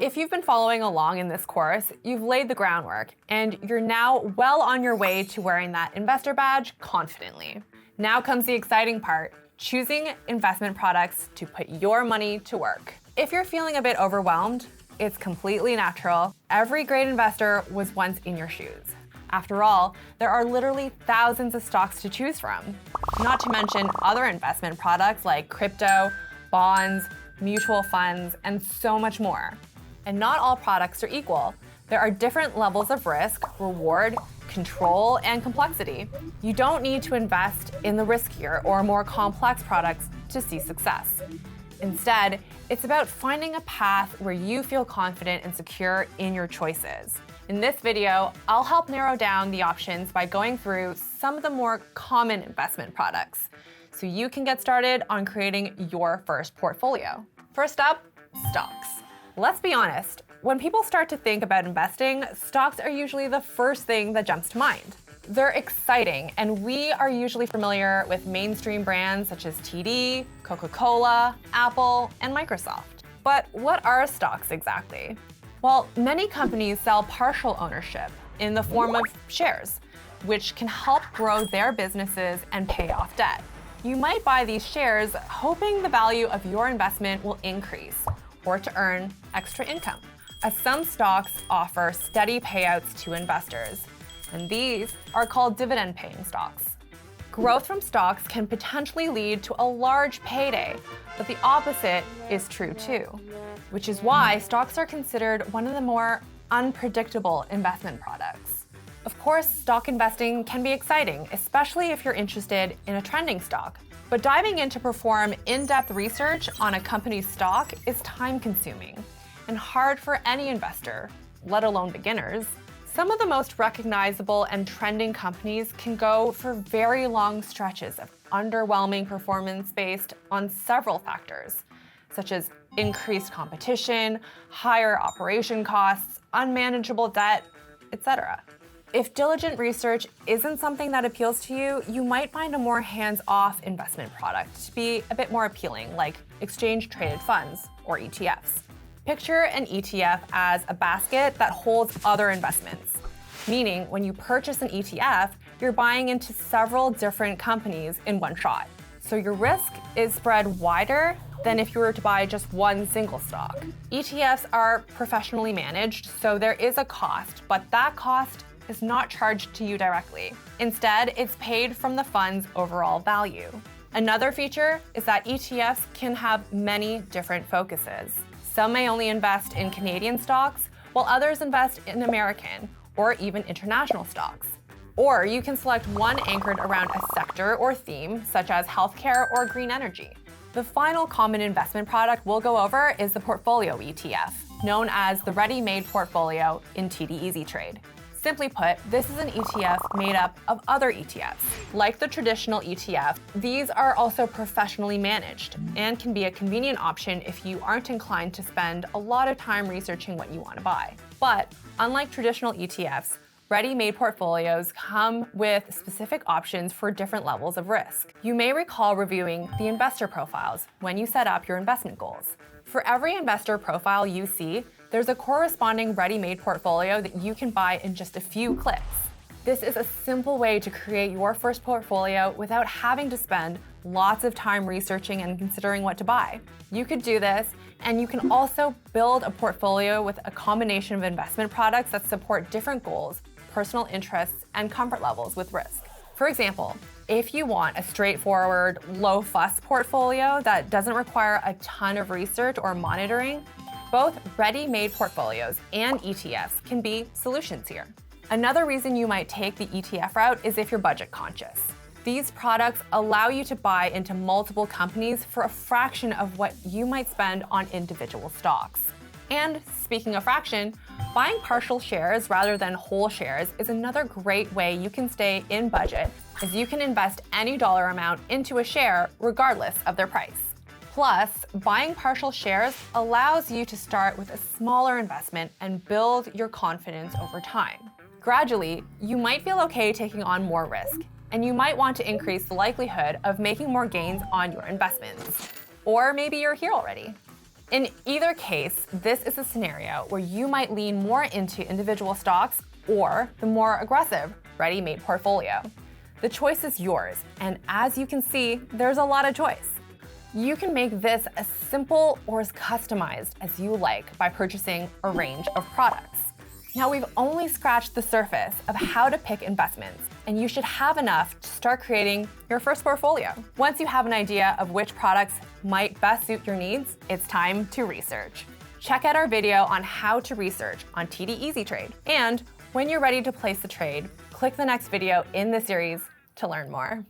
If you've been following along in this course, you've laid the groundwork, and you're now well on your way to wearing that investor badge confidently. Now comes the exciting part, choosing investment products to put your money to work. If you're feeling a bit overwhelmed, it's completely natural. Every great investor was once in your shoes. After all, there are literally thousands of stocks to choose from, not to mention other investment products like crypto, bonds, mutual funds, and so much more. And not all products are equal. There are different levels of risk, reward, control, and complexity. You don't need to invest in the riskier or more complex products to see success. Instead, it's about finding a path where you feel confident and secure in your choices. In this video, I'll help narrow down the options by going through some of the more common investment products, so you can get started on creating your first portfolio. First up, stocks. Let's be honest, when people start to think about investing, stocks are usually the first thing that jumps to mind. They're exciting, and we are usually familiar with mainstream brands such as TD, Coca-Cola, Apple, and Microsoft. But what are stocks exactly? Well, many companies sell partial ownership in the form of shares, which can help grow their businesses and pay off debt. You might buy these shares hoping the value of your investment will increase or to earn extra income, as some stocks offer steady payouts to investors, and these are called dividend-paying stocks. Growth from stocks can potentially lead to a large payday, but the opposite is true too, which is why stocks are considered one of the more unpredictable investment products. Of course, stock investing can be exciting, especially if you're interested in a trending stock. But diving in to perform in-depth research on a company's stock is time-consuming and hard for any investor, let alone beginners. Some of the most recognizable and trending companies can go for very long stretches of underwhelming performance based on several factors, such as increased competition, higher operation costs, unmanageable debt, etc. If diligent research isn't something that appeals to you, you might find a more hands-off investment product to be a bit more appealing, like exchange-traded funds, or ETFs. Picture an ETF as a basket that holds other investments, meaning when you purchase an ETF, you're buying into several different companies in one shot. So your risk is spread wider than if you were to buy just one single stock. ETFs are professionally managed, so there is a cost, but that cost is not charged to you directly. Instead, it's paid from the fund's overall value. Another feature is that ETFs can have many different focuses. Some may only invest in Canadian stocks, while others invest in American or even international stocks. Or you can select one anchored around a sector or theme, such as healthcare or green energy. The final common investment product we'll go over is the portfolio ETF, known as the ready-made portfolio in TD Easy Trade. Simply put, this is an ETF made up of other ETFs. Like the traditional ETF, these are also professionally managed and can be a convenient option if you aren't inclined to spend a lot of time researching what you want to buy. But unlike traditional ETFs, ready-made portfolios come with specific options for different levels of risk. You may recall reviewing the investor profiles when you set up your investment goals. For every investor profile you see, there's a corresponding ready-made portfolio that you can buy in just a few clicks. This is a simple way to create your first portfolio without having to spend lots of time researching and considering what to buy. You could do this, and you can also build a portfolio with a combination of investment products that support different goals, personal interests, and comfort levels with risk. For example, if you want a straightforward, low-fuss portfolio that doesn't require a ton of research or monitoring, both ready-made portfolios and ETFs can be solutions here. Another reason you might take the ETF route is if you're budget conscious. These products allow you to buy into multiple companies for a fraction of what you might spend on individual stocks. And speaking of fraction, buying partial shares rather than whole shares is another great way you can stay in budget, as you can invest any dollar amount into a share regardless of their price. Plus, buying partial shares allows you to start with a smaller investment and build your confidence over time. Gradually, you might feel okay taking on more risk, and you might want to increase the likelihood of making more gains on your investments. Or maybe you're here already. In either case, this is a scenario where you might lean more into individual stocks or the more aggressive, ready-made portfolio. The choice is yours, and as you can see, there's a lot of choice. You can make this as simple or as customized as you like by purchasing a range of products. Now, we've only scratched the surface of how to pick investments, and you should have enough to start creating your first portfolio. Once you have an idea of which products might best suit your needs, it's time to research. Check out our video on how to research on TD Easy Trade. And when you're ready to place the trade, click the next video in the series to learn more.